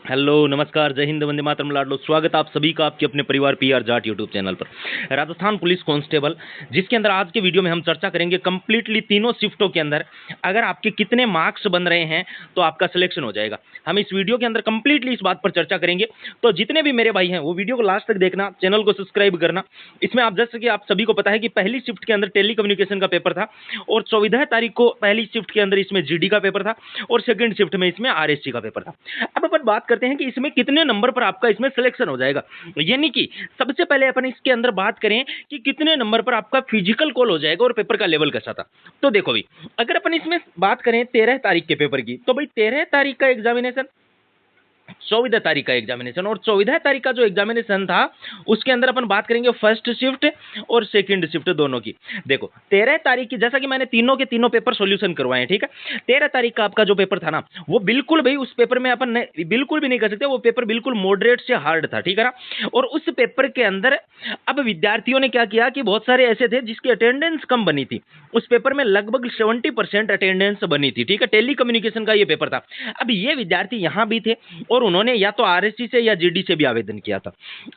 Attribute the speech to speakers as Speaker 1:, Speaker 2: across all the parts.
Speaker 1: Hello, नमस्कार, जय हिंद, वंदे मातरम, लाडलो। स्वागत आप सभी का आपके अपने परिवार पीआर जाट यूट्यूब चैनल पर। राजस्थान पुलिस कांस्टेबल, जिसके अंदर आज के वीडियो में हम चर्चा करेंगे कंप्लीटली तीनों शिफ्टों के अंदर अगर आपके कितने मार्क्स बन रहे हैं तो आपका सिलेक्शन हो जाएगा। हम इस वीडियो के अंदर कंप्लीटली इस बात पर चर्चा करेंगे। तो जितने भी मेरे भाई हैं वो वीडियो को लास्ट तक देखना, चैनल को सब्सक्राइब करना। इसमें आप जैसे कि आप सभी को पता है कि पहली शिफ्ट के अंदर टेली कम्युनिकेशन का पेपर था और 14 तारीख को पहली शिफ्ट के अंदर इसमें जीडी का पेपर था और सेकंड शिफ्ट में इसमें आरएससी का पेपर था। अब अपन बात करते हैं कि इसमें कितने नंबर पर आपका इसमें सिलेक्शन हो जाएगा। यानी कि सबसे पहले अपन इसके अंदर बात करें कि कितने नंबर पर आपका फिजिकल कॉल हो जाएगा और पेपर का लेवल कैसा था। तो देखो भाई, अगर अपन इसमें बात करें 13 तारीख के पेपर की, तो भाई 13 तारीख का एग्जामिनेशन, 14 तारीख का एग्जामिनेशन और 14 तारीख का जो एग्जामिनेशन था उसके अंदर अपन बात करेंगे फर्स्ट शिफ्ट और सेकंड शिफ्ट दोनों की। देखो 13 तारीख की, जैसा कि मैंने तीनों के तीनों पेपर सॉल्यूशन करवाए हैं, ठीक है। 13 तारीख का आपका जो पेपर था ना, वो बिल्कुल भाई उस पेपर में अपन बिल्कुल भी नहीं कर सकते, वो पेपर बिल्कुल मॉडरेट से हार्ड था, ठीक है ना। और उस पेपर के अंदर अब विद्यार्थियों ने क्या किया कि बहुत सारे ऐसे थे जिसकी अटेंडेंस कम बनी थी। उस पेपर में लगभग 70% अटेंडेंस बनी थी, ठीक है। टेली कम्युनिकेशन का ये पेपर था। अब ये विद्यार्थी यहाँ भी थे और उन्होंने या तो आरएससी से या जीडी से भी आवेदन किया था।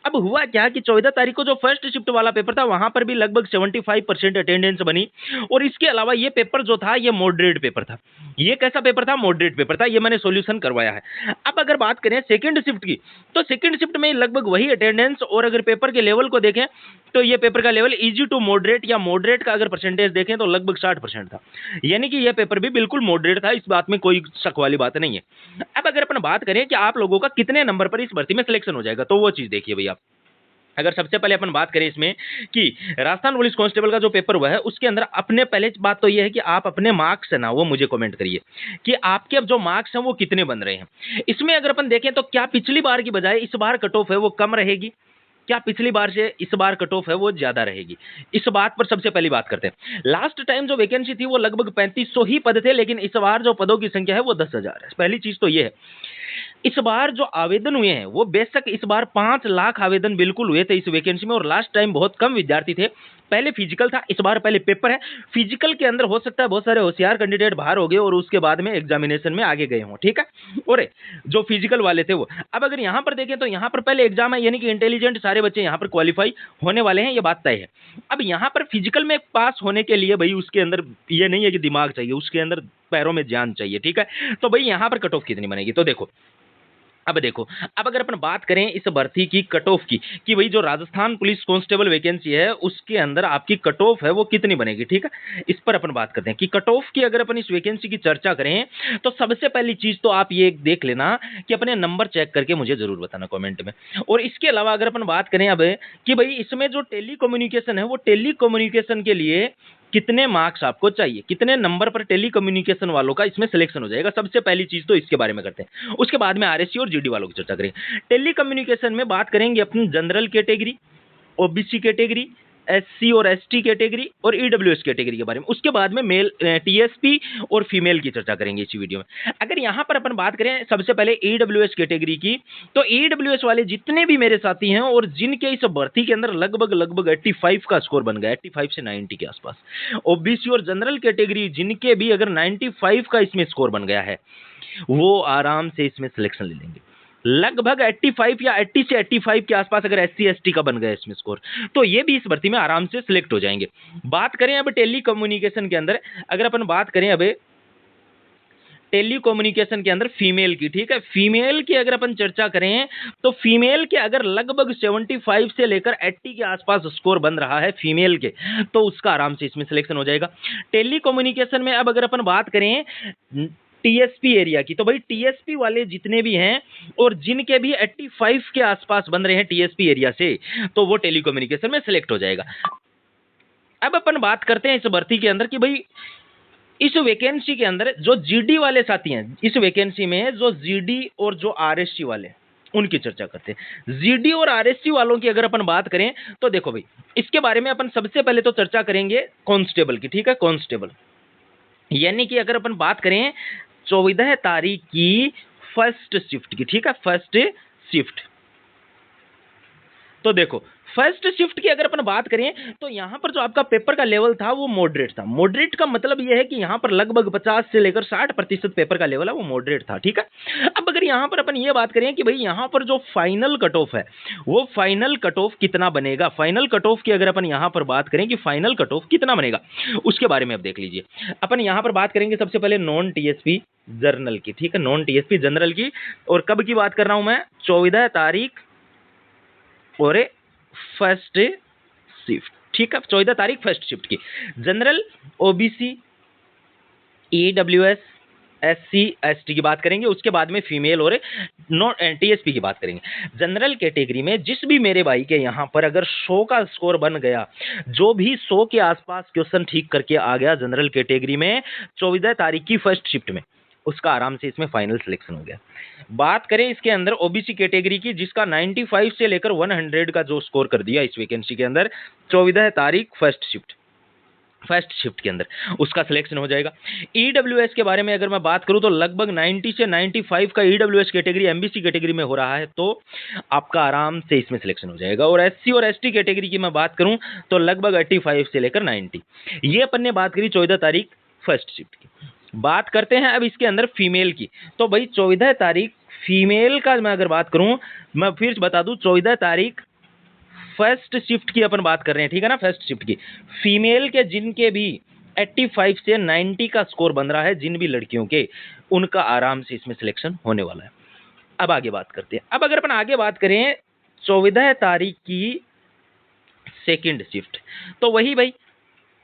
Speaker 1: अब हुआ क्या कि 14 तारीख को जो फर्स्ट शिफ्ट वाला पेपर था वहां पर भी लगभग 75% अटेंडेंस बनी। और इसके अलावा ये पेपर जो था ये मॉडरेट पेपर था। ये कैसा पेपर था? मॉडरेट पेपर था। ये मैंने सॉल्यूशन करवाया है। अब अगर बात करें सेकंड शिफ्ट की, तो सेकंड शिफ्ट में लगभग वही अटेंडेंस और अगर पेपर के लेवल को देखें तो ये पेपर का लेवल इजी टू मॉडरेट या मॉडरेट का अगर परसेंटेज देखें तो लगभग 60% था। यानी कि यह पेपर भी बिल्कुल मॉडरेट था, इस बात में कोई शक वाली बात नहीं है। अब अगर अपन बात करें कि आप लोगों का कितने नंबर पर इस भर्ती में सिलेक्शन हो जाएगा, तो वो चीज देखिए भैया। अगर सबसे पहले अपन बात करें इसमें कि राजस्थान पुलिस कांस्टेबल का जो पेपर हुआ है उसके अंदर अपने पहले बात तो ये है कि आप अपने मार्क्स है ना वो मुझे कमेंट करिए कि आपके अब जो मार्क्स हैं वो कितने बन रहे हैं। इसमें अगर अपन देखें तो क्या पिछली बार की बजाय इस बार कट ऑफ है वो कम रहेगी, क्या पिछली बार से इस बार कट ऑफ है वो ज्यादा रहेगी? इस बात पर सबसे पहली बात करते हैं। लास्ट टाइम जो वैकेंसी थी वो लगभग 3500 ही पद थे, लेकिन इस बार जो पदों की संख्या है वो 10,000 है। पहली चीज तो ये है। इस बार जो आवेदन हुए हैं वो बेशक इस बार 5 लाख आवेदन बिल्कुल हुए थे इस वैकेंसी में, और लास्ट टाइम बहुत कम विद्यार्थी थे। पहले फिजिकल था, इस बार पहले पेपर है। फिजिकल के अंदर हो सकता है बहुत सारे होशियार कैंडिडेट बाहर हो गए और उसके बाद में एग्जामिनेशन में आगे गए हों, ठीक है। और जो फिजिकल वाले थे वो, अब अगर यहां पर देखें तो यहां पर पहले एग्जाम है, यानी कि इंटेलिजेंट सारे बच्चे यहां पर क्वालिफाई होने वाले हैं, ये बात तय है। अब यहां पर फिजिकल में पास होने के लिए भाई उसके अंदर ये नहीं है कि दिमाग चाहिए, उसके अंदर पैरों में जान चाहिए, ठीक है। तो भाई यहां पर कट ऑफ कितनी बनेगी, तो देखो अब देखो, अब अगर अपन बात करें इस भर्ती की कट ऑफ की कि भाई जो राजस्थान पुलिस कांस्टेबल वैकेंसी है उसके अंदर आपकी कट ऑफ है वो कितनी बनेगी, ठीक है। इस पर अपन बात करते हैं कि कट ऑफ की अगर अपन इस वैकेंसी की चर्चा करें तो सबसे पहली चीज तो आप ये देख लेना कि अपने नंबर चेक करके मुझे जरूर बताना कमेंट में। और इसके अलावा अगर अपन बात करें अब कि भाई इसमें जो टेली कम्युनिकेशन है वो टेली कम्युनिकेशन के लिए कितने मार्क्स आपको चाहिए, कितने नंबर पर टेली कम्युनिकेशन वालों का इसमें सिलेक्शन हो जाएगा, सबसे पहली चीज तो इसके बारे में करते हैं। उसके बाद में आरएससी और जीडी वालों की चर्चा करेंगे। टेली कम्युनिकेशन में बात करेंगे अपनी general category, OBC category, SC और एसटी कैटेगरी और ईडब्ल्यूएस कैटेगरी के बारे में। उसके बाद में मेल टीएसपी और फीमेल की चर्चा करेंगे इसी वीडियो में। अगर यहां पर अपन बात करें सबसे पहले ईडब्ल्यूएस कैटेगरी की, तो ईडब्ल्यूएस वाले जितने भी मेरे साथी हैं और जिनके इस भर्ती के अंदर लगभग लगभग 85 का स्कोर बन गया, 85 से 90 के आसपास, ओबीसी और जनरल कैटेगरी जिनके भी अगर 95 का इसमें स्कोर बन गया है वो आराम से इसमें सिलेक्शन ले लेंगे। लगभग 85 या 80 से 85 के आसपास अगर एससी एसटी का बन गया इसमें स्कोर, तो ये भी इस भर्ती में आराम से सिलेक्ट हो जाएंगे। बात करें अब टेली कम्युनिकेशन के अंदर, अगर अपन बात करें अब टेली कम्युनिकेशन के अंदर फीमेल की, ठीक है। फीमेल की अगर अपन चर्चा करें तो फीमेल के अगर लगभग 75 से लेकर 80 के आसपास स्कोर बन रहा है फीमेल के, तो उसका आराम से इसमें सिलेक्शन हो जाएगा। टेली कम्युनिकेशन में अब अगर अपन बात करें टीएसपी एरिया की, तो भाई टीएसपी वाले जितने भी हैं और जिनके भी 85 के आसपास बन रहे हैं टीएसपी एरिया से, तो वो टेली कम्युनिकेशन में सिलेक्ट हो जाएगा। अब अपन बात करते हैं इस भर्ती के अंदर कि भाई इस वैकेंसी के अंदर जो जीडी वाले साथी हैं, इस वैकेंसी में जो जीडी और जो आरएससी वाले उनकी चर्चा करते हैं। जीडी और आरएससी वालों की अगर अपन बात करें तो देखो भाई इसके बारे में अपन सबसे पहले तो चर्चा करेंगे कांस्टेबल की, ठीक है। कांस्टेबल यानी कि अगर अपन बात करें 14 तारीख की फर्स्ट शिफ्ट की, ठीक है, फर्स्ट शिफ्ट, तो देखो फर्स्ट शिफ्ट की अगर अपन बात करें तो यहां पर जो आपका पेपर का लेवल था वो मॉडरेट था। मॉडरेट का मतलब ये है कि यहां पर लगभग 50 से लेकर 60% पेपर का लेवल है वो मॉडरेट था, ठीक है। अब अगर यहां पर अपन ये बात करें कि भाई यहां पर जो फाइनल कट ऑफ है वो फाइनल कट ऑफ कितना बनेगा, फाइनल कट ऑफ की अगर अपन यहां पर बात करें कि फाइनल कट ऑफ कितना बनेगा उसके बारे में अब देख लीजिए। अपन यहां पर बात करेंगे सबसे पहले नॉन टीएसपी जर्नल की, ठीक है, नॉन टीएसपी जनरल की। और कब की बात कर रहा हूं मैं, 14 तारीख और फर्स्ट शिफ्ट, ठीक है, 14 तारीख फर्स्ट शिफ्ट की। General, OBC, EWS, SC, ST की बात करेंगे। उसके बाद में फीमेल और नॉन टीएसपी की बात करेंगे। जनरल कैटेगरी में जिस भी मेरे भाई के यहां पर अगर 100 का स्कोर बन गया, जो भी 100 के आसपास क्वेश्चन ठीक करके आ गया जनरल कैटेगरी में 14 तारीख की फर्स्ट शिफ्ट में, उसका आराम से इसमें फाइनल सिलेक्शन हो गया। बात करें इसके अंदर ओबीसी कैटेगरी की, जिसका 95 से लेकर 100 का जो स्कोर कर दिया इस वैकेंसी के अंदर 14 तारीख फर्स्ट शिफ्ट के अंदर, उसका सिलेक्शन हो जाएगा। ईडब्ल्यूएस के बारे में अगर मैं बात करूं तो लगभग 90 से 95 का ईडब्ल्यूएस कैटेगरी एमबीसी कैटेगरी में हो रहा है, तो आपका आराम से इसमें सिलेक्शन हो जाएगा। और एससी और एसटी कैटेगरी की मैं बात करूं तो लगभग 85 से लेकर 90। ये अपन ने बात करी 14 तारीख फर्स्ट शिफ्ट की। बात करते हैं अब इसके अंदर फीमेल की। तो भाई 14 तारीख फीमेल का मैं अगर बात करूं, मैं फिर बता दूं 14 तारीख फर्स्ट शिफ्ट की अपन बात कर रहे हैं, ठीक है ना, फर्स्ट शिफ्ट की। फीमेल के जिनके भी 85 से 90 का स्कोर बन रहा है, जिन भी लड़कियों के, उनका आराम से इसमें सिलेक्शन होने वाला है। अब आगे बात करते हैं। अब अगर अपन आगे बात करें 14 तारीख की सेकंड शिफ्ट, तो वही भाई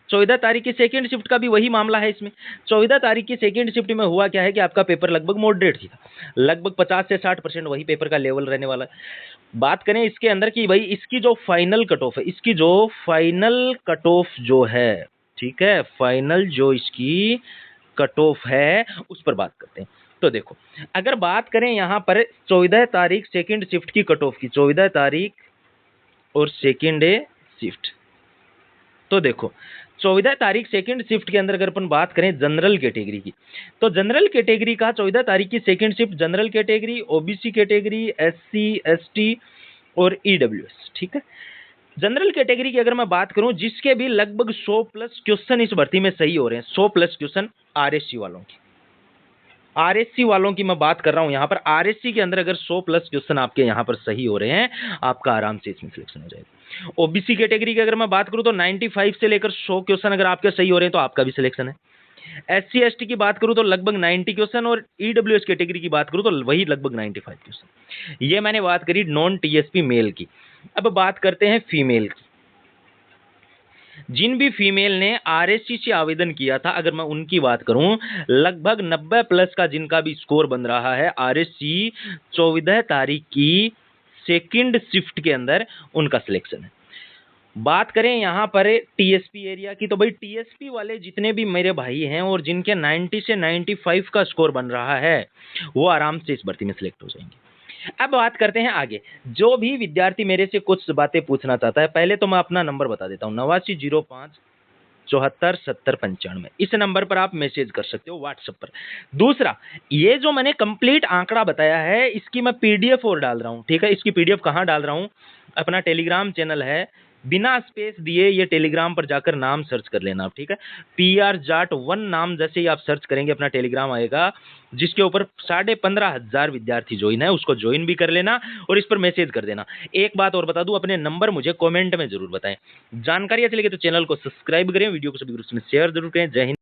Speaker 1: 14 तारीख की सेकंड शिफ्ट का भी वही मामला है इसमें। 14 तारीख की सेकंड शिफ्ट में हुआ क्या है कि आपका पेपर लगभग मॉडरेट था, लगभग 50 से 60% वही पेपर का लेवल रहने वाला है। बात करें इसके अंदर की भाई इसकी जो फाइनल कट ऑफ है, इसकी जो फाइनल कट ऑफ जो है, ठीक है, फाइनल जो इसकी कट ऑफ है उस पर बात करते हैं। तो देखो, अगर बात करें यहां पर 14 तारीख सेकंड शिफ्ट की कट ऑफ की, 14 तारीख और सेकंड शिफ्ट, तो देखो 14 तारीख सेकंड शिफ्ट के अंदर अगर अपन बात करें जनरल कैटेगरी की, तो जनरल कैटेगरी का 14 तारीख की second shift general category, OBC category, SC, ST और ईडब्ल्यूएस, ठीक है। जनरल कैटेगरी की अगर मैं बात करूं, जिसके भी लगभग 100 प्लस क्वेश्चन इस भर्ती में सही हो रहे हैं, 100 प्लस क्वेश्चन आरएससी वालों की, आरएससी वालों की मैं बात कर रहा हूं। यहां पर आरएससी के अंदर अगर 100 प्लस क्वेश्चन आपके यहां पर सही हो रहे हैं, आपका आराम से इसमें सिलेक्शन हो जाएगा। ओबीसी कैटेगरी की अगर मैं बात करूं तो 95 से लेकर 100 क्वेश्चन अगर आपके सही हो रहे हैं तो आपका भी सिलेक्शन है। एससी एसटी की बात करूं तो लगभग 90 क्वेश्चन, और ईडब्ल्यूएस कैटेगरी की बात करूं तो वही लगभग 95 क्वेश्चन। ये मैंने बात करी नॉन टीएसपी मेल की। अब बात करते हैं फीमेल की। जिन भी फीमेल ने आरएससी से आवेदन किया था, अगर मैं उनकी बात करूं, लगभग 90 प्लस का जिनका भी स्कोर बन रहा है आरएससी 14 तारीख की सेकंड शिफ्ट के अंदर, उनका सिलेक्शन है। बात करें यहां पर टीएसपी एरिया की, तो भाई टीएसपी वाले जितने भी मेरे भाई हैं और जिनके 90 से 95 का स्कोर बन रहा है, वो आराम से इस भर्ती में सिलेक्ट हो जाएंगे। अब बात करते हैं आगे। जो भी विद्यार्थी मेरे से कुछ बातें पूछना चाहता है, पहले तो मैं अपना नंबर बता देता हूँ, 8905 74 70 95। इस नंबर पर आप मैसेज कर सकते हो व्हाट्सएप पर। दूसरा, ये जो मैंने कंप्लीट आंकड़ा बताया है, इसकी मैं पीडीएफ और डाल रहा हूँ, ठीक है। इसकी पीडीएफ कहाँ डाल रहा हूँ, अपना टेलीग्राम चैनल है, बिना स्पेस दिए ये टेलीग्राम पर जाकर नाम सर्च कर लेना आप, ठीक है। PR जाट 1 नाम जैसे ही आप सर्च करेंगे अपना टेलीग्राम आएगा, जिसके ऊपर 15,500 विद्यार्थी ज्वाइन है, उसको ज्वाइन भी कर लेना और इस पर मैसेज कर देना। एक बात और बता दूं, अपने नंबर मुझे कमेंट में जरूर बताएं। जानकारी अच्छी लगे तो चैनल को सब्सक्राइब करें, वीडियो को सभी ग्रुप्स में शेयर जरूर करें। जय हिंद।